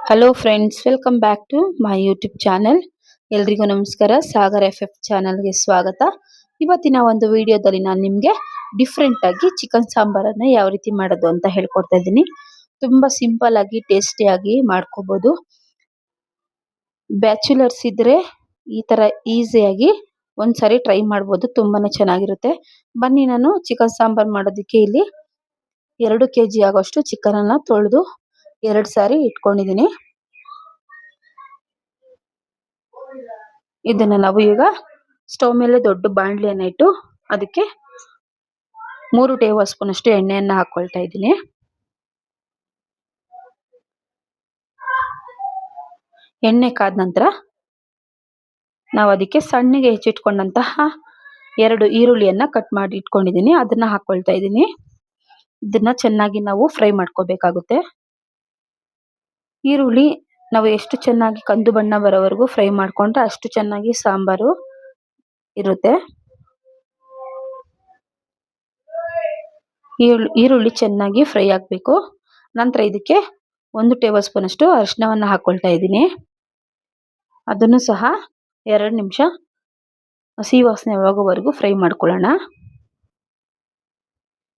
Hello friends, welcome back to my YouTube channel. ಎಲ್ರಿಗೂ ನಮಸ್ಕಾರ. Sagar F ಚಾನೆಲ್ಗೆ ಸ್ವಾಗತ. ಇವತ್ತಿನ ಒಂದು ವಿಡಿಯೋದಲ್ಲಿ ನಾನು ನಿಮಗೆ ಡಿಫ್ರೆಂಟ್ ಆಗಿ ಚಿಕನ್ ಸಾಂಬಾರನ್ನು ಯಾವ ರೀತಿ ಮಾಡೋದು ಅಂತ ಹೇಳ್ಕೊಡ್ತಾ ಇದ್ದೀನಿ. ತುಂಬಾ ಸಿಂಪಲ್ ಆಗಿ ಟೇಸ್ಟಿಯಾಗಿ ಮಾಡ್ಕೋಬಹುದು. ಬ್ಯಾಚುಲರ್ಸ್ ಇದ್ರೆ ಈ ತರ ಈಸಿಯಾಗಿ ಒಂದ್ಸರಿ ಟ್ರೈ ಮಾಡ್ಬೋದು. ತುಂಬಾನೇ ಚೆನ್ನಾಗಿರುತ್ತೆ. ಬನ್ನಿ, ನಾನು ಚಿಕನ್ ಸಾಂಬಾರ್ ಮಾಡೋದಕ್ಕೆ ಇಲ್ಲಿ 2 kg ಆಗೋಷ್ಟು ಚಿಕನ್ ಅನ್ನ ತೊಳೆದು 2 ಸಾರಿ ಇಟ್ಕೊಂಡಿದ್ದೀನಿ. ಇದನ್ನ ನಾವು ಈಗ ಸ್ಟವ್ ಮೇಲೆ ದೊಡ್ಡ ಬಾಣಲಿಯನ್ನ ಇಟ್ಟು ಅದಕ್ಕೆ 3 ಟೇಬಲ್ ಸ್ಪೂನ್ ಅಷ್ಟು ಎಣ್ಣೆಯನ್ನ ಹಾಕೊಳ್ತಾ ಇದ್ದೀನಿ. ಎಣ್ಣೆ ಕಾದ ನಂತರ ನಾವು ಅದಕ್ಕೆ ಸಣ್ಣಗೆ ಹೆಚ್ಚಿಟ್ಕೊಂಡಂತಹ 2 ಈರುಳ್ಳಿಯನ್ನ ಕಟ್ ಮಾಡಿ ಇಟ್ಕೊಂಡಿದ್ದೀನಿ. ಅದನ್ನ ಹಾಕೊಳ್ತಾ ಇದ್ದೀನಿ. ಇದನ್ನ ಚೆನ್ನಾಗಿ ನಾವು ಫ್ರೈ ಮಾಡ್ಕೋಬೇಕಾಗುತ್ತೆ. ಈರುಳ್ಳಿ ನಾವು ಎಷ್ಟು ಚೆನ್ನಾಗಿ ಕಂದು ಬಣ್ಣ ಬರೋವರೆಗೂ ಫ್ರೈ ಮಾಡ್ಕೊಂಡ್ರೆ ಅಷ್ಟು ಚೆನ್ನಾಗಿ ಸಾಂಬಾರು ಇರುತ್ತೆ. ಈರುಳ್ಳಿ ಚೆನ್ನಾಗಿ ಫ್ರೈ ಆಗಬೇಕು. ನಂತರ ಇದಕ್ಕೆ 1 ಟೇಬಲ್ ಸ್ಪೂನ್ ಅಷ್ಟು ಅರಿಶಿನವನ್ನ ಹಾಕೊಳ್ತಾ ಇದ್ದೀನಿ. ಅದನ್ನು ಸಹ 2 ನಿಮಿಷ ಹಸಿ ವಾಸನೆ ಹೋಗೋವರೆಗೂ ಫ್ರೈ ಮಾಡ್ಕೊಳ್ಳೋಣ.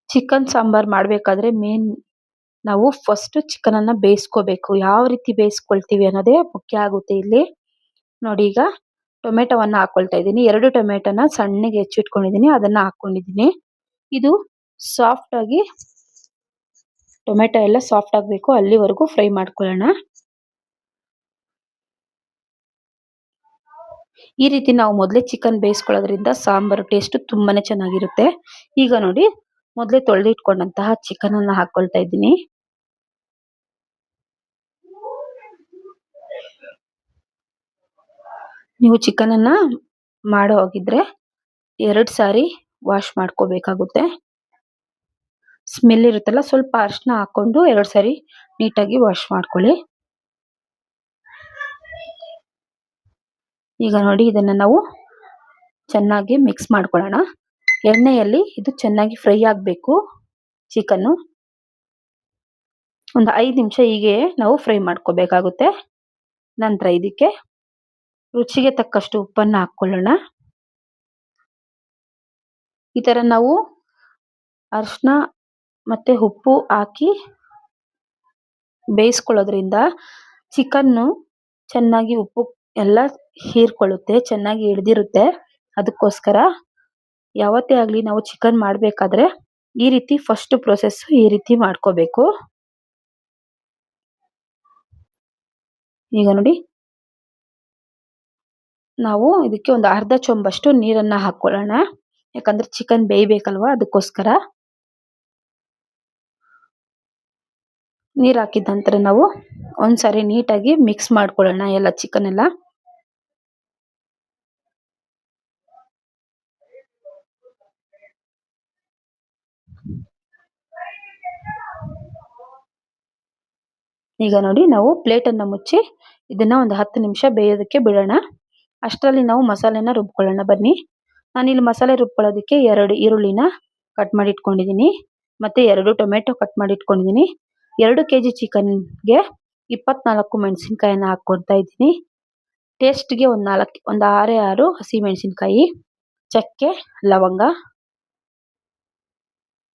ಚಿಕನ್ ಸಾಂಬಾರ್ ಮಾಡಬೇಕಾದ್ರೆ ನಾವು ಫಸ್ಟ್ ಚಿಕನ್ ಅನ್ನ ಬೇಯಿಸ್ಕೋಬೇಕು. ಯಾವ ರೀತಿ ಬೇಯಿಸ್ಕೊಳ್ತೀವಿ ಅನ್ನೋದೇ ಮುಖ್ಯ ಆಗುತ್ತೆ ಇಲ್ಲಿ. ನೋಡಿ, ಈಗ ಟೊಮೆಟೊವನ್ನ ಹಾಕೊಳ್ತಾ ಇದ್ದೀನಿ. 2 ಟೊಮೆಟೊನ ಸಣ್ಣಗೆ ಹೆಚ್ಚಿಟ್ಕೊಂಡಿದ್ದೀನಿ. ಅದನ್ನ ಹಾಕೊಂಡಿದ್ದೀನಿ. ಇದು ಸಾಫ್ಟ್ ಆಗಿ ಟೊಮೆಟೊ ಎಲ್ಲ ಸಾಫ್ಟ್ ಆಗಬೇಕು, ಅಲ್ಲಿವರೆಗೂ ಫ್ರೈ ಮಾಡ್ಕೊಳ್ಳೋಣ. ಈ ರೀತಿ ನಾವು ಮೊದಲೇ ಚಿಕನ್ ಬೇಯಿಸ್ಕೊಳ್ಳೋದ್ರಿಂದ ಸಾಂಬಾರು ಟೇಸ್ಟ್ ತುಂಬಾನೇ ಚೆನ್ನಾಗಿರುತ್ತೆ. ಈಗ ನೋಡಿ, ಮೊದಲೇ ತೊಳೆದಿಟ್ಕೊಂಡಂತಹ ಚಿಕನ್ ಅನ್ನ ಹಾಕೊಳ್ತಾ ಇದ್ದೀನಿ. ನೀವು ಚಿಕನ್ ಅನ್ನ ಮಾಡೋ ಹೋಗಿದ್ರೆ 2 ಸಾರಿ ವಾಶ್ ಮಾಡ್ಕೋಬೇಕಾಗುತ್ತೆ. ಸ್ಮೆಲ್ ಇರುತ್ತಲ್ಲ, ಸ್ವಲ್ಪ ಅರಿಶಿನ ಹಾಕೊಂಡು 2 ಸಾರಿ ನೀಟಾಗಿ ವಾಶ್ ಮಾಡ್ಕೊಳ್ಳಿ. ಈಗ ನೋಡಿ, ಇದನ್ನ ನಾವು ಚೆನ್ನಾಗಿ ಮಿಕ್ಸ್ ಮಾಡ್ಕೊಳ್ಳೋಣ. ಎಣ್ಣೆಯಲ್ಲಿ ಇದು ಚೆನ್ನಾಗಿ ಫ್ರೈ ಆಗಬೇಕು. ಚಿಕನ್ನು ಒಂದು 5 ನಿಮಿಷ ಹೀಗೆ ನಾವು ಫ್ರೈ ಮಾಡ್ಕೋಬೇಕಾಗುತ್ತೆ. ನಂತರ ಇದಕ್ಕೆ ರುಚಿಗೆ ತಕ್ಕಷ್ಟು ಉಪ್ಪನ್ನ ಹಾಕೊಳ್ಳೋಣ. ಈ ತರ ನಾವು ಅರಿಶಿನ ಮತ್ತೆ ಉಪ್ಪು ಹಾಕಿ ಬೇಯಿಸ್ಕೊಳ್ಳೋದ್ರಿಂದ ಚಿಕನ್ನು ಚೆನ್ನಾಗಿ ಉಪ್ಪು ಎಲ್ಲ ಹೀರ್ಕೊಳ್ಳುತ್ತೆ, ಚೆನ್ನಾಗಿ ಹಿಡ್ದಿರುತ್ತೆ. ಅದಕ್ಕೋಸ್ಕರ ಯಾವತ್ತೇ ಆಗಲಿ ನಾವು ಚಿಕನ್ ಮಾಡಬೇಕಾದ್ರೆ ಈ ರೀತಿ ಫಸ್ಟ್ ಪ್ರೊಸೆಸ್ ಈ ರೀತಿ ಮಾಡ್ಕೋಬೇಕು. ಈಗ ನೋಡಿ, ನಾವು ಇದಕ್ಕೆ ಒಂದು ಅರ್ಧ ಚೊಂಬಷ್ಟು ನೀರನ್ನ ಹಾಕೊಳ್ಳೋಣ. ಯಾಕಂದ್ರೆ ಚಿಕನ್ ಬೇಯಬೇಕಲ್ವಾ, ಅದಕ್ಕೋಸ್ಕರ. ನೀರು ಹಾಕಿದ ನಂತರ ನಾವು ಒಂದ್ಸಾರಿ ನೀಟಾಗಿ ಮಿಕ್ಸ್ ಮಾಡ್ಕೊಳ್ಳೋಣ ಎಲ್ಲ ಚಿಕನ್ ಎಲ್ಲ. ಈಗ ನೋಡಿ, ನಾವು ಪ್ಲೇಟನ್ನು ಮುಚ್ಚಿ ಇದನ್ನ ಒಂದು 10 ನಿಮಿಷ ಬೇಯೋದಕ್ಕೆ ಬಿಡೋಣ. ಅಷ್ಟರಲ್ಲಿ ನಾವು ಮಸಾಲೆನ ರುಬ್ಕೊಳ್ಳೋಣ. ಬನ್ನಿ, ನಾನಿಲ್ಲಿ ಮಸಾಲೆ ರುಬ್ಕೊಳ್ಳೋದಕ್ಕೆ 2 ಈರುಳ್ಳಿನ ಕಟ್ ಮಾಡಿ ಇಟ್ಕೊಂಡಿದ್ದೀನಿ. ಮತ್ತೆ 2 ಟೊಮೆಟೊ ಕಟ್ ಮಾಡಿ ಇಟ್ಕೊಂಡಿದ್ದೀನಿ. 2 kg ಚಿಕನ್ಗೆ 24 ಮೆಣಸಿನ್ಕಾಯಿನ ಹಾಕೊಳ್ತಾ ಇದ್ದೀನಿ. ಟೇಸ್ಟ್ಗೆ ಒಂದು 6 ಹಸಿ ಮೆಣಸಿನ್ಕಾಯಿ, ಚಕ್ಕೆ, ಲವಂಗ,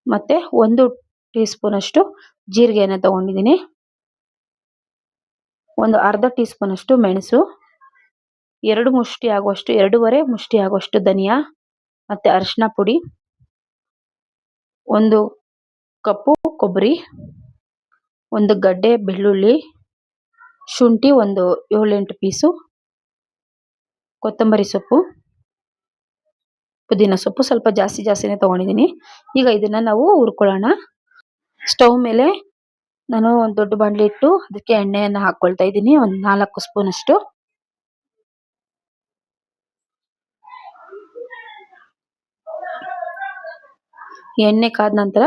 ಮತ್ತೆ 1 ಟೀ ಸ್ಪೂನ್ ಅಷ್ಟು ಜೀರಿಗೆನ ತಗೊಂಡಿದ್ದೀನಿ. ಒಂದು ಅರ್ಧ ಟೀ ಸ್ಪೂನ್ ಅಷ್ಟು ಮೆಣಸು, 2 ಮುಷ್ಟಿ ಆಗುವಷ್ಟು 2.5 ಮುಷ್ಟಿ ಆಗುವಷ್ಟು ಧನಿಯಾ, ಮತ್ತೆ ಅರಿಶಿನ ಪುಡಿ, 1 ಕಪ್ಪು ಕೊಬ್ಬರಿ, 1 ಗಡ್ಡೆ ಬೆಳ್ಳುಳ್ಳಿ, ಶುಂಠಿ ಒಂದು 7-8 ಪೀಸು, ಕೊತ್ತಂಬರಿ ಸೊಪ್ಪು, ಪುದೀನ ಸೊಪ್ಪು ಸ್ವಲ್ಪ ಜಾಸ್ತಿನೇ ತಗೊಂಡಿದ್ದೀನಿ. ಈಗ ಇದನ್ನ ನಾವು ಹುರ್ಕೊಳ್ಳೋಣ. ಸ್ಟವ್ ಮೇಲೆ ನಾನು ಒಂದು ದೊಡ್ಡ ಬಾಣಲಿ ಇಟ್ಟು ಅದಕ್ಕೆ ಎಣ್ಣೆಯನ್ನು ಹಾಕೊಳ್ತಾ ಇದ್ದೀನಿ. ಒಂದು 4 ಸ್ಪೂನ್ ಅಷ್ಟು. ಎಣ್ಣೆ ಕಾದ ನಂತರ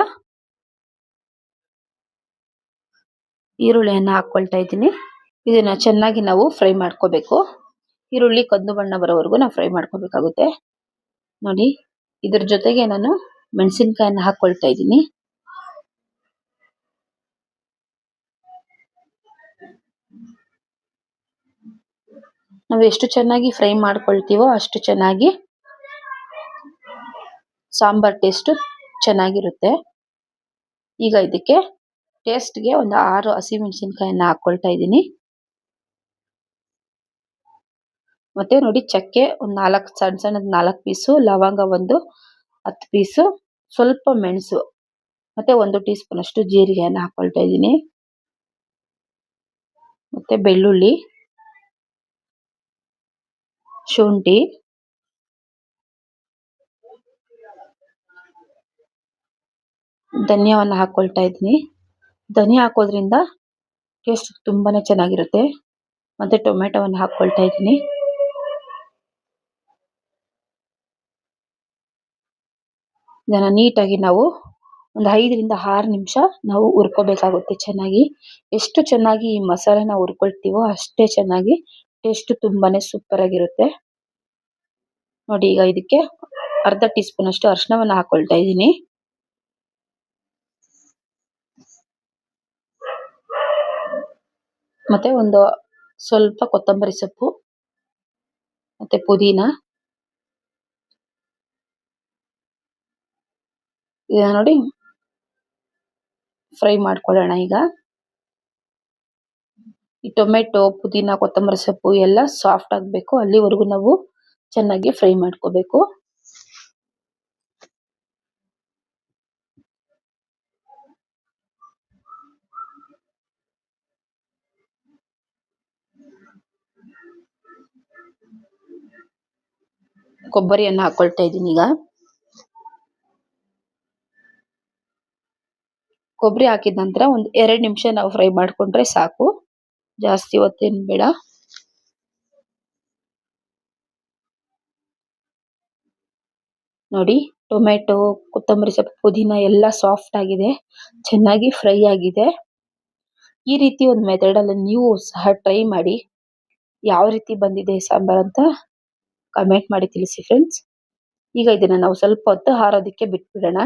ಈರುಳ್ಳಿಯನ್ನು ಹಾಕೊಳ್ತಾ ಇದ್ದೀನಿ. ಇದನ್ನ ಚೆನ್ನಾಗಿ ನಾವು ಫ್ರೈ ಮಾಡ್ಕೋಬೇಕು. ಈರುಳ್ಳಿ ಕಂದು ಬಣ್ಣ ಬರೋವರೆಗೂ ನಾವು ಫ್ರೈ ಮಾಡ್ಕೋಬೇಕಾಗುತ್ತೆ. ನೋಡಿ, ಇದ್ರ ಜೊತೆಗೆ ನಾನು ಮೆಣಸಿನ್ಕಾಯಿನ ಹಾಕೊಳ್ತಾ ಇದ್ದೀನಿ. ನಾವು ಎಷ್ಟು ಚೆನ್ನಾಗಿ ಫ್ರೈ ಮಾಡ್ಕೊಳ್ತೀವೋ ಅಷ್ಟು ಚೆನ್ನಾಗಿ ಸಾಂಬಾರ್ ಟೇಸ್ಟ್ ಚೆನ್ನಾಗಿರುತ್ತೆ. ಈಗ ಇದಕ್ಕೆ ಟೇಸ್ಟ್ಗೆ ಒಂದು 6 ಹಸಿಮೆಣಸಿನಕಾಯಿಯನ್ನ ಹಾಕೊಳ್ತಾ ಇದ್ದೀನಿ. ಮತ್ತೆ ನೋಡಿ ಚಕ್ಕೆ ಒಂದು 4 ಸಣ್ಣ ಸಣ್ಣದ 4 ಪೀಸು, ಲವಂಗ ಒಂದು 10 ಪೀಸು, ಸ್ವಲ್ಪ ಮೆಣಸು ಮತ್ತೆ 1 ಟೀ ಸ್ಪೂನ್ ಅಷ್ಟು ಜೀರಿಗೆಯನ್ನು ಹಾಕೊಳ್ತಾ ಇದ್ದೀನಿ. ಮತ್ತೆ ಬೆಳ್ಳುಳ್ಳಿ, ಶುಂಠಿ, ಧನಿಯಾವನ್ನು ಹಾಕೊಳ್ತಾ ಇದ್ದೀನಿ. ಧನಿಯಾ ಹಾಕೋದ್ರಿಂದ ಟೇಸ್ಟ್ ತುಂಬಾನೇ ಚೆನ್ನಾಗಿರುತ್ತೆ. ಮತ್ತೆ ಟೊಮೆಟೊವನ್ನು ಹಾಕೊಳ್ತಾ ಇದ್ದೀನಿ. ಇದನ್ನ ನೀಟಾಗಿ ನಾವು ಒಂದು 5 ರಿಂದ 6 ನಿಮಿಷ ನಾವು ಹುರ್ಕೋಬೇಕಾಗುತ್ತೆ ಚೆನ್ನಾಗಿ. ಎಷ್ಟು ಚೆನ್ನಾಗಿ ಈ ಮಸಾಲೆನ ಹುರ್ಕೊಳ್ತೀವೋ ಅಷ್ಟೇ ಚೆನ್ನಾಗಿ ಟೇಸ್ಟ್ ತುಂಬಾನೇ ಸೂಪರ್ ಆಗಿರುತ್ತೆ. ನೋಡಿ ಈಗ ಇದಕ್ಕೆ ಅರ್ಧ ಟೀ ಸ್ಪೂನ್ ಅಷ್ಟು ಅರಿಶಿಣವನ್ನು ಹಾಕೊಳ್ತಾ ಇದ್ದೀನಿ. ಮತ್ತೆ ಒಂದು ಸ್ವಲ್ಪ ಕೊತ್ತಂಬರಿ ಸೊಪ್ಪು ಮತ್ತೆ ಪುದೀನ. ಇದನ್ನ ನೋಡಿ ಫ್ರೈ ಮಾಡ್ಕೊಳ್ಳೋಣ. ಈಗ ಈ ಟೊಮೆಟೊ, ಪುದೀನ, ಕೊತ್ತಂಬರಿ ಸೊಪ್ಪು ಎಲ್ಲ ಸಾಫ್ಟ್ ಆಗಬೇಕು, ಅಲ್ಲಿವರೆಗೂ ನಾವು ಚೆನ್ನಾಗಿ ಫ್ರೈ ಮಾಡ್ಕೋಬೇಕು. ಕೊಬ್ಬರಿಯನ್ನು ಹಾಕೊಳ್ತಾ ಇದ್ದೀನಿ. ಈಗ ಕೊಬ್ಬರಿ ಹಾಕಿದ ನಂತರ ಒಂದು 2 ನಿಮಿಷ ನಾವು ಫ್ರೈ ಮಾಡ್ಕೊಂಡ್ರೆ ಸಾಕು, ಜಾಸ್ತಿ ಹೊತ್ತೇನು ಬೇಡ. ನೋಡಿ ಟೊಮೆಟೊ, ಕೊತ್ತಂಬರಿ ಸೊಪ್ಪು, ಪುದೀನ ಎಲ್ಲ ಸಾಫ್ಟ್ ಆಗಿದೆ, ಚೆನ್ನಾಗಿ ಫ್ರೈ ಆಗಿದೆ. ಈ ರೀತಿ ಒಂದು ಮೆಥಡಲ್ಲಿ ನೀವು ಸಹ ಟ್ರೈ ಮಾಡಿ. ಯಾವ ರೀತಿ ಬಂದಿದೆ ಸಾಂಬಾರ್ ಅಂತ ಕಮೆಂಟ್ ಮಾಡಿ ತಿಳಿಸಿ ಫ್ರೆಂಡ್ಸ್. ಈಗ ಇದನ್ನ ನಾವು ಸ್ವಲ್ಪ ಹೊತ್ತು ಆರೋದಕ್ಕೆ ಬಿಟ್ಬಿಡೋಣ.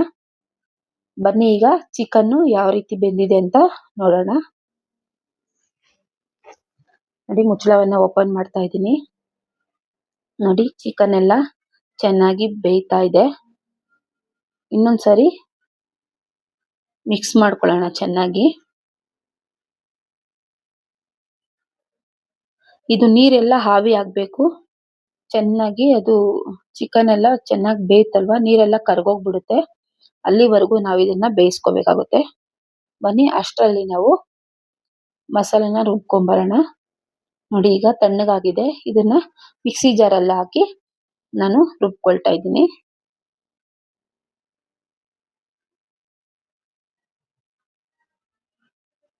ಬನ್ನಿ ಈಗ ಚಿಕನ್ ಯಾವ ರೀತಿ ಬೆಂದಿದೆ ಅಂತ ನೋಡೋಣ. ನೋಡಿ ಮುಚ್ಚಳವನ್ನ ಓಪನ್ ಮಾಡ್ತಾ ಇದ್ದೀನಿ. ನೋಡಿ ಚಿಕನ್ ಎಲ್ಲ ಚೆನ್ನಾಗಿ ಬೇಯ್ತಾ ಇದೆ. ಇನ್ನೊಂದ್ಸರಿ ಮಿಕ್ಸ್ ಮಾಡ್ಕೊಳ್ಳೋಣ ಚೆನ್ನಾಗಿ. ಇದು ನೀರೆಲ್ಲ ಆವಿ ಆಗ್ಬೇಕು ಚೆನ್ನಾಗಿ. ಅದು ಚಿಕನ್ ಎಲ್ಲ ಚೆನ್ನಾಗಿ ಬೇಯ್ತಲ್ವಾ, ನೀರೆಲ್ಲ ಕರ್ಗೋಗ್ಬಿಡುತ್ತೆ. ಅಲ್ಲಿವರೆಗೂ ನಾವು ಇದನ್ನ ಬೇಯಿಸ್ಕೋಬೇಕಾಗುತ್ತೆ. ಬನ್ನಿ ಅಷ್ಟರಲ್ಲಿ ನಾವು ಮಸಾಲೆನ ರುಬ್ಕೊಂಬರೋಣ. ನೋಡಿ ಈಗ ತಣ್ಣಗಾಗಿದೆ. ಇದನ್ನ ಮಿಕ್ಸಿ ಜಾರಲ್ಲಿ ಹಾಕಿ ನಾನು ರುಬ್ಕೊಳ್ತಾ ಇದ್ದೀನಿ.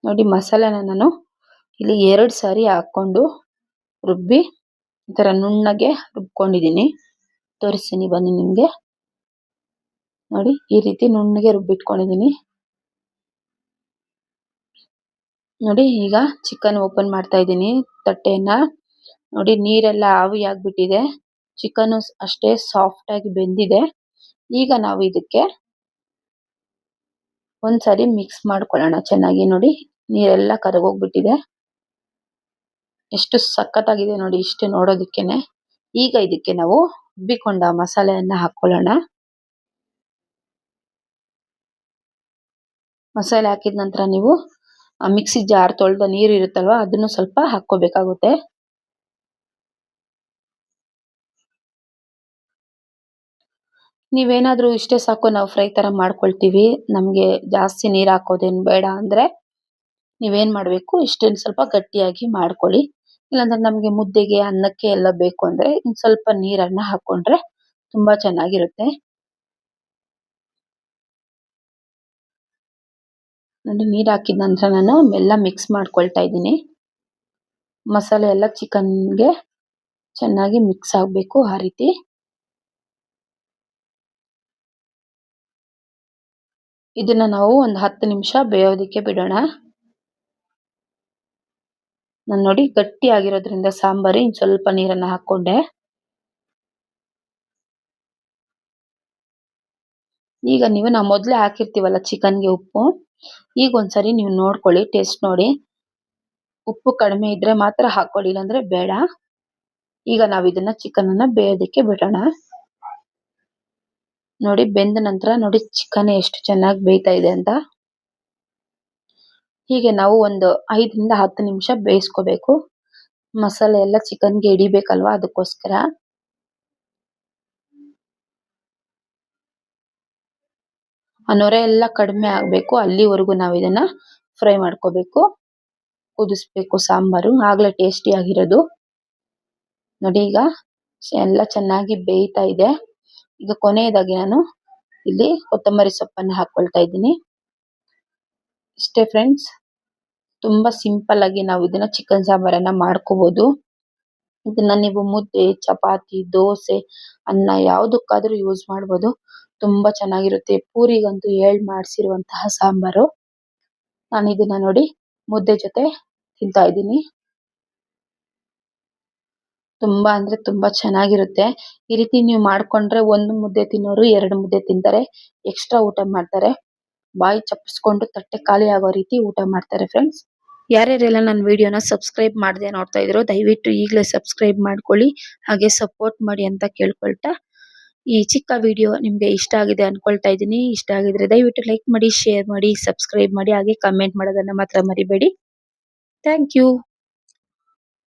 ನೋಡಿ ಮಸಾಲೆನ ನಾನು ಇಲ್ಲಿ 2 ಸಾರಿ ಹಾಕೊಂಡು ರುಬ್ಬಿ ಈ ತರ ನುಣ್ಣಗೆ ರುಬ್ಕೊಂಡಿದ್ದೀನಿ. ತೋರಿಸ್ತೀನಿ ಬನ್ನಿ ನಿಮ್ಗೆ. ನೋಡಿ ಈ ರೀತಿ ನುಣ್ಣಗೆ ರುಬ್ಬಿಟ್ಕೊಂಡಿದ್ದೀನಿ. ನೋಡಿ ಈಗ ಚಿಕನ್ ಓಪನ್ ಮಾಡ್ತಾ ಇದ್ದೀನಿ ತಟ್ಟೆಯನ್ನ. ನೋಡಿ ನೀರೆಲ್ಲ ಆವಿ ಆಗ್ಬಿಟ್ಟಿದೆ. ಚಿಕನ್ ಅಷ್ಟೇ ಸಾಫ್ಟ್ ಆಗಿ ಬೆಂದಿದೆ. ಈಗ ನಾವು ಇದಕ್ಕೆ ಒಂದ್ಸರಿ ಮಿಕ್ಸ್ ಮಾಡ್ಕೊಳ್ಳೋಣ ಚೆನ್ನಾಗಿ. ನೋಡಿ ನೀರೆಲ್ಲ ಕರಗೋಗ್ಬಿಟ್ಟಿದೆ. ಎಷ್ಟು ಸಖತ್ತಾಗಿದೆ ನೋಡಿ ಇಷ್ಟು ನೋಡೋದಕ್ಕೇನೆ. ಈಗ ಇದಕ್ಕೆ ನಾವು ರುಬ್ಬಿಕೊಂಡ ಮಸಾಲೆಯನ್ನ ಹಾಕೊಳ್ಳೋಣ. ಮಸಾಲೆ ಹಾಕಿದ ನಂತರ ನೀವು ಮಿಕ್ಸಿ ಜಾರ್ ತೊಳೆದ ನೀರು ಇರುತ್ತಲ್ವಾ ಅದನ್ನು ಸ್ವಲ್ಪ ಹಾಕೋಬೇಕಾಗುತ್ತೆ. ನೀವೇನಾದ್ರೂ ಇಷ್ಟೇ ಸಾಕು ನಾವು ಫ್ರೈ ತರ ಮಾಡ್ಕೊಳ್ತೀವಿ, ನಮ್ಗೆ ಜಾಸ್ತಿ ನೀರು ಹಾಕೋದೇನು ಬೇಡ ಅಂದ್ರೆ ನೀವೇನ್ ಮಾಡ್ಬೇಕು, ಇಷ್ಟೇನು ಸ್ವಲ್ಪ ಗಟ್ಟಿಯಾಗಿ ಮಾಡ್ಕೊಳ್ಳಿ. ಇಲ್ಲಾಂದ್ರೆ ನಮ್ಗೆ ಮುದ್ದೆಗೆ, ಅನ್ನಕ್ಕೆ ಎಲ್ಲ ಬೇಕು ಅಂದ್ರೆ ಇನ್ ಸ್ವಲ್ಪ ನೀರನ್ನ ಹಾಕೊಂಡ್ರೆ ತುಂಬಾ ಚೆನ್ನಾಗಿರುತ್ತೆ. ನೋಡಿ ನೀರು ಹಾಕಿದ ನಂತರ ನಾನು ಎಲ್ಲ ಮಿಕ್ಸ್ ಮಾಡ್ಕೊಳ್ತಾ ಇದ್ದೀನಿ. ಮಸಾಲೆ ಎಲ್ಲ ಚಿಕನ್ಗೆ ಚೆನ್ನಾಗಿ ಮಿಕ್ಸ್ ಆಗಬೇಕು ಆ ರೀತಿ. ಇದನ್ನ ನಾವು ಒಂದು 10 ನಿಮಿಷ ಬೇಯೋದಕ್ಕೆ ಬಿಡೋಣ. ನಾನು ನೋಡಿ ಗಟ್ಟಿ ಆಗಿರೋದ್ರಿಂದ ಸಾಂಬಾರು ಇನ್ ಸ್ವಲ್ಪ ನೀರನ್ನ ಹಾಕೊಂಡೆ. ಈಗ ನಾವು ಮೊದಲೇ ಹಾಕಿರ್ತೀವಲ್ಲ ಚಿಕನ್ಗೆ ಉಪ್ಪು, ಈಗ ಒಂದ್ಸರಿ ನೀವು ನೋಡ್ಕೊಳ್ಳಿ, ಟೇಸ್ಟ್ ನೋಡಿ. ಉಪ್ಪು ಕಡಿಮೆ ಇದ್ರೆ ಮಾತ್ರ ಹಾಕೊಳ್ಳಿ, ಇಲ್ಲಾಂದ್ರೆ ಬೇಡ. ಈಗ ನಾವು ಇದನ್ನ ಚಿಕನ್ ಅನ್ನ ಬೇಯೋದಕ್ಕೆ ಬಿಡೋಣ. ನೋಡಿ ಬೆಂದ ನಂತರ ನೋಡಿ ಚಿಕನ್ ಎಷ್ಟು ಚೆನ್ನಾಗಿ ಬೇಯ್ತಾ ಇದೆ ಅಂತ. ಹೀಗೆ ನಾವು ಒಂದು 5ರಿಂದ 10 ನಿಮಿಷ ಬೇಯಿಸ್ಕೋಬೇಕು. ಮಸಾಲೆ ಎಲ್ಲ ಚಿಕನ್ಗೆ ಹಿಡಿಬೇಕಲ್ವಾ, ಅದಕ್ಕೋಸ್ಕರ. ಆ ನೊರೆ ಎಲ್ಲ ಕಡಿಮೆ ಆಗ್ಬೇಕು, ಅಲ್ಲಿವರೆಗೂ ನಾವು ಇದನ್ನ ಫ್ರೈ ಮಾಡ್ಕೋಬೇಕು, ಕುದಿಸ್ಬೇಕು ಸಾಂಬಾರು, ಆಗ್ಲೇ ಟೇಸ್ಟಿ ಆಗಿರೋದು. ನೋಡಿ ಈಗ ಎಲ್ಲ ಚೆನ್ನಾಗಿ ಬೇಯ್ತಾ ಇದೆ. ಈಗ ಕೊನೆಯದಾಗಿ ನಾನು ಇಲ್ಲಿ ಕೊತ್ತಂಬರಿ ಸೊಪ್ಪನ್ನು ಹಾಕೊಳ್ತಾ ಇದ್ದೀನಿ. ಇಷ್ಟೇ ಫ್ರೆಂಡ್ಸ್, ತುಂಬಾ ಸಿಂಪಲ್ ಆಗಿ ನಾವು ಇದನ್ನ ಚಿಕನ್ ಸಾಂಬಾರನ್ನ ಮಾಡ್ಕೋಬಹುದು. ಇದನ್ನ ನೀವು ಮುದ್ದೆ, ಚಪಾತಿ, ದೋಸೆ, ಅನ್ನ ಯಾವುದಕ್ಕಾದ್ರೂ ಯೂಸ್ ಮಾಡ್ಬೋದು. ತುಂಬಾ ಚೆನ್ನಾಗಿರುತ್ತೆ. ಪೂರಿಗಂತೂ ಮಾಡ್ಸಿರುವಂತಹ ಸಾಂಬಾರು. ನಾನು ಇದನ್ನ ನೋಡಿ ಮುದ್ದೆ ಜೊತೆ ತಿಂತಾ ಇದ್ದೀನಿ. ತುಂಬಾ ಅಂದ್ರೆ ತುಂಬಾ ಚೆನ್ನಾಗಿರುತ್ತೆ. ಈ ರೀತಿ ನೀವು ಮಾಡ್ಕೊಂಡ್ರೆ 1 ಮುದ್ದೆ ತಿನ್ನೋರು 2 ಮುದ್ದೆ ತಿಂತಾರೆ, ಎಕ್ಸ್ಟ್ರಾ ಊಟ ಮಾಡ್ತಾರೆ. ಬಾಯಿ ಚಪ್ಪಿಸ್ಕೊಂಡು ತಟ್ಟೆ ಖಾಲಿ ಆಗೋ ರೀತಿ ಊಟ ಮಾಡ್ತಾರೆ ಫ್ರೆಂಡ್ಸ್. ಯಾರ್ಯಾರೆಲ್ಲ ನನ್ನ ವಿಡಿಯೋನ ಸಬ್ಸ್ಕ್ರೈಬ್ ಮಾಡದೆ ನೋಡ್ತಾ ಇದ್ರೋ ದಯವಿಟ್ಟು ಈಗಲೇ ಸಬ್ಸ್ಕ್ರೈಬ್ ಮಾಡ್ಕೊಳ್ಳಿ, ಹಾಗೆ ಸಪೋರ್ಟ್ ಮಾಡಿ ಅಂತ ಕೇಳ್ಕೊಳ್ತಾ, ಈ ಚಿಕ್ಕ ವಿಡಿಯೋ ನಿಮ್ಗೆ ಇಷ್ಟ ಆಗಿದೆ ಅನ್ಕೊಳ್ತಾ ಇದ್ದೀನಿ. ಇಷ್ಟ ಆಗಿದ್ರೆ ದಯವಿಟ್ಟು ಲೈಕ್ ಮಾಡಿ, ಶೇರ್ ಮಾಡಿ, ಸಬ್ಸ್ಕ್ರೈಬ್ ಮಾಡಿ, ಹಾಗೆ ಕಮೆಂಟ್ ಮಾಡೋದನ್ನ ಮಾತ್ರ ಮರಿಬೇಡಿ. Thank you.